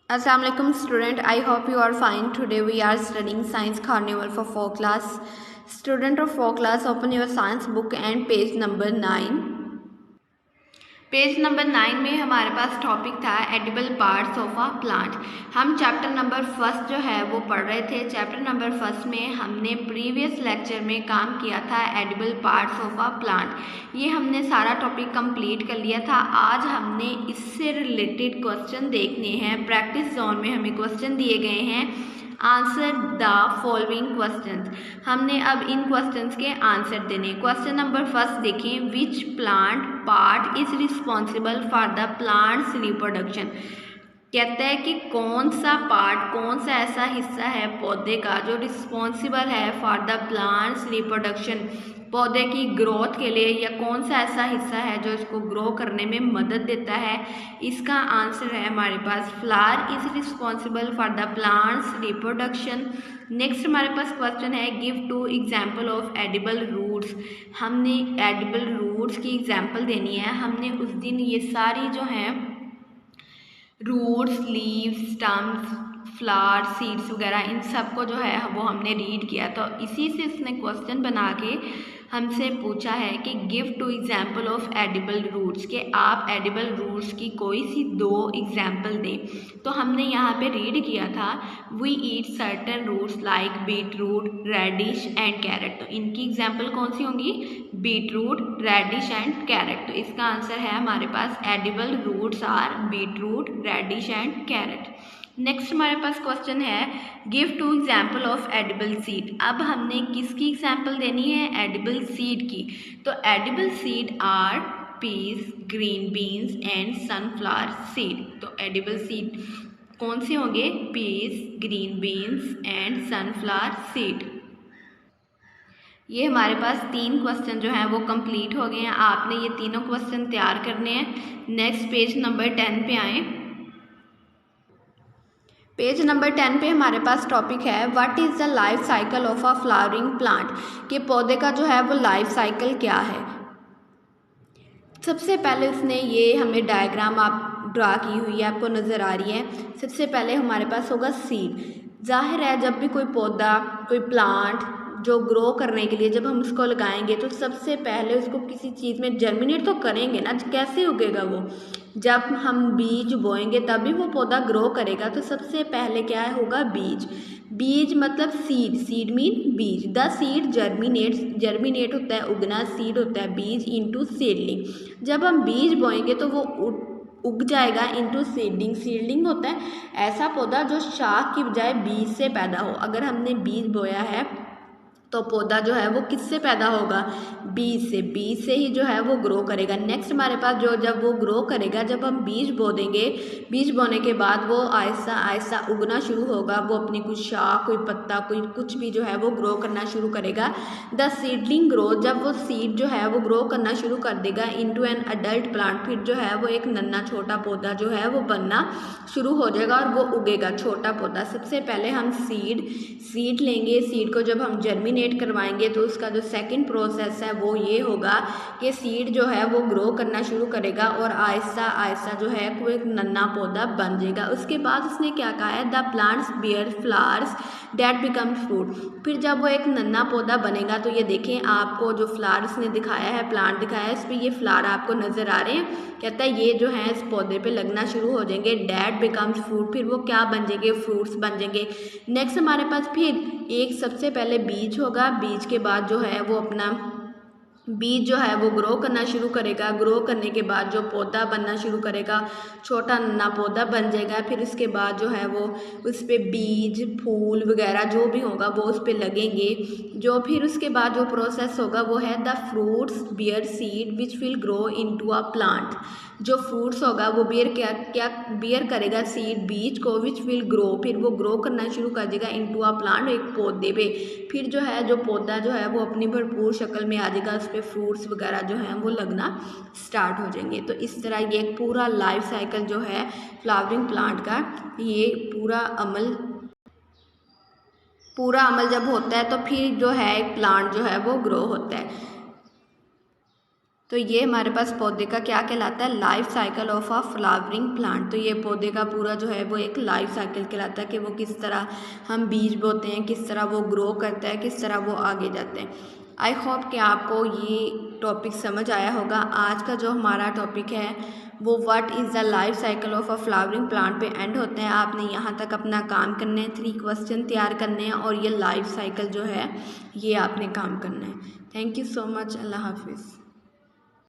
Assalamualaikum student, I hope you are fine. Today we are studying Science Carnival for 4 class. Student of 4 class, open your science book and page number 9. Page number 9 में हमारे पास topic था edible parts of a plant. हम chapter number first जो है वो पढ़ रहे थे। चैप्टर नंबर फर्स्ट में हमने प्रीवियस लेक्चर में काम किया था edible parts of a plant. ये हमने सारा टॉपिक कंप्लीट कर लिया था। आज हमने इससे रिलेटेड क्वेश्चन देखने हैं। प्रैक्टिस जोन में हमें क्वेश्चन दिए गए हैं, आंसर द फॉलोइंग क्वेश्चंस। हमने अब इन क्वेश्चंस के आंसर देने। क्वेश्चन नंबर फर्स्ट देखें, which plant part is responsible for the plants reproduction. कहता है कि कौन सा पार्ट, कौन सा ऐसा हिस्सा है पौधे का जो रिस्पॉन्सिबल है फॉर द प्लांट्स रिप्रोडक्शन, पौधे की ग्रोथ के लिए, या कौन सा ऐसा हिस्सा है जो इसको ग्रो करने में मदद देता है। इसका आंसर है हमारे पास flower is responsible for the plants reproduction. Next हमारे पास क्वेश्चन है, give 2 example of edible roots. हमने एडिबल रूट्स की एग्जाम्पल देनी है। हमने उस दिन ये सारी जो हैं roots, leaves, stems, flower, seeds वगैरह, इन सब को जो है वो हमने रीड किया। तो इसी से इसने क्वेश्चन बना के हमसे पूछा है कि give 2 example of edible roots, कि आप एडिबल रूट्स की कोई सी 2 एग्जाम्पल दें। तो हमने यहाँ पे रीड किया था, we eat certain roots like beet root, radish and carrot. तो इनकी एग्जाम्पल कौन सी होंगी? Beet root, radish and carrot. तो इसका आंसर है हमारे पास edible roots are beet root, radish and carrot. Next हमारे पास क्वेश्चन है, give 2 example of edible seed. अब हमने किसकी एग्जाम्पल देनी है? एडिबल सीड की। तो edible seed are peas, green beans and sunflower seed. तो एडिबल सीड कौन से होंगे? Peas, green beans and sunflower seed. ये हमारे पास 3 क्वेश्चन जो हैं वो कंप्लीट हो गए हैं। आपने ये तीनों क्वेश्चन तैयार करने हैं। नेक्स्ट पेज नंबर 10 पे आएँ। पेज नंबर 10 पे हमारे पास टॉपिक है, what is the life cycle of a flowering plant, कि पौधे का जो है वो लाइफ साइकिल क्या है। सबसे पहले उसने ये हमें डायग्राम आप ड्रा की हुई है, आपको नज़र आ रही है। सबसे पहले हमारे पास होगा सीड। जाहिर है जब भी कोई पौधा, कोई प्लांट जो ग्रो करने के लिए जब हम उसको लगाएंगे तो सबसे पहले उसको किसी चीज़ में जर्मिनेट तो करेंगे ना। कैसे उगेगा वो? जब हम बीज बोएंगे तभी वो पौधा ग्रो करेगा। तो सबसे पहले क्या होगा? बीज। बीज मतलब सीड, सीड मीन बीज। द सीड जर्मिनेट्स, जर्मिनेट होता है उगना, सीड होता है बीज, इनटू सीडलिंग। जब हम बीज बोएंगे तो वो उग जाएगा इनटू सीडलिंग। सीडलिंग होता है ऐसा पौधा जो शाख की बजाय बीज से पैदा हो। अगर हमने बीज बोया है तो पौधा जो है वो किससे पैदा होगा? बीज से। बीज से ही जो है वो ग्रो करेगा। नेक्स्ट हमारे पास जो जब वो ग्रो करेगा, जब हम बीज बो देंगे, बीज बोने के बाद वो आहिस्ता आहिस्ता उगना शुरू होगा। वो अपनी कुछ शाख, कोई पत्ता, कोई कुछ भी जो है वो ग्रो करना शुरू करेगा। द सीडलिंग ग्रो, जब वो सीड जो है वो ग्रो करना शुरू कर देगा इनटू एन अडल्ट प्लांट, फिर जो है वो एक नन्हा छोटा पौधा जो है वो बनना शुरू हो जाएगा और वो उगेगा छोटा पौधा। सबसे पहले हम सीड लेंगे। सीड को जब हम जर्मिनेट करवाएंगे तो उसका जो सेकंड प्रोसेस है वो ये होगा कि सीड जो है वो ग्रो करना शुरू करेगा और आहिस्ता आहिस्ता जो है कोई नन्हा पौधा बन जाएगा। उसके बाद उसने क्या कहा है? The plants beer flowers that become fruit. फिर जब वो एक नन्हा पौधा बनेगा तो ये देखें, आपको जो फ्लावर्स ने दिखाया है, प्लांट दिखाया है, इस पर ये फ्लावर आपको नज़र आ रहे हैं। कहता है ये जो है इस पौधे पे लगना शुरू हो जाएंगे, डैट बिकम्स फ्रूट। फिर वो क्या बन जाएंगे? फ्रूट्स बन जाएंगे। नेक्स्ट हमारे पास फिर एक सबसे पहले बीज होगा। बीज के बाद जो है वो अपना बीज जो है वो ग्रो करना शुरू करेगा। ग्रो करने के बाद जो पौधा बनना शुरू करेगा, छोटा नन्हा पौधा बन जाएगा। फिर उसके बाद जो है वो उस पर बीज, फूल वगैरह जो भी होगा वो उस पर लगेंगे। जो फिर उसके बाद जो प्रोसेस होगा वो है the fruits bear seed which will grow into a plant. जो फ्रूट्स होगा वो क्या बियर करेगा? सीड, बीज को, विच विल ग्रो, फिर वो ग्रो करना शुरू कर देगा इनटू अ प्लांट, एक पौधे पे। फिर जो है जो पौधा जो है वो अपनी भरपूर शक्ल में आ जाएगा, उस पर फ्रूट्स वगैरह जो हैं वो लगना स्टार्ट हो जाएंगे। तो इस तरह ये एक पूरा लाइफ साइकिल जो है फ्लावरिंग प्लांट का, ये पूरा अमल जब होता है तो फिर जो है एक प्लांट जो है वो ग्रो होता है। तो ये हमारे पास पौधे का क्या कहलाता है, life cycle of a flowering plant. तो ये पौधे का पूरा जो है वो एक लाइफ साइकिल कहलाता है कि वो किस तरह हम बीज बोते हैं, किस तरह वो ग्रो करता है, किस तरह वो आगे जाते हैं। आई होप कि आपको ये टॉपिक समझ आया होगा। आज का जो हमारा टॉपिक है वो what is the life cycle of a flowering plant पे एंड होते हैं। आपने यहाँ तक अपना काम करना है, 3 क्वेश्चन तैयार करने हैं और ये लाइफ साइकिल जो है ये आपने काम करना है। Thank you so much. अल्लाह हाफिज़।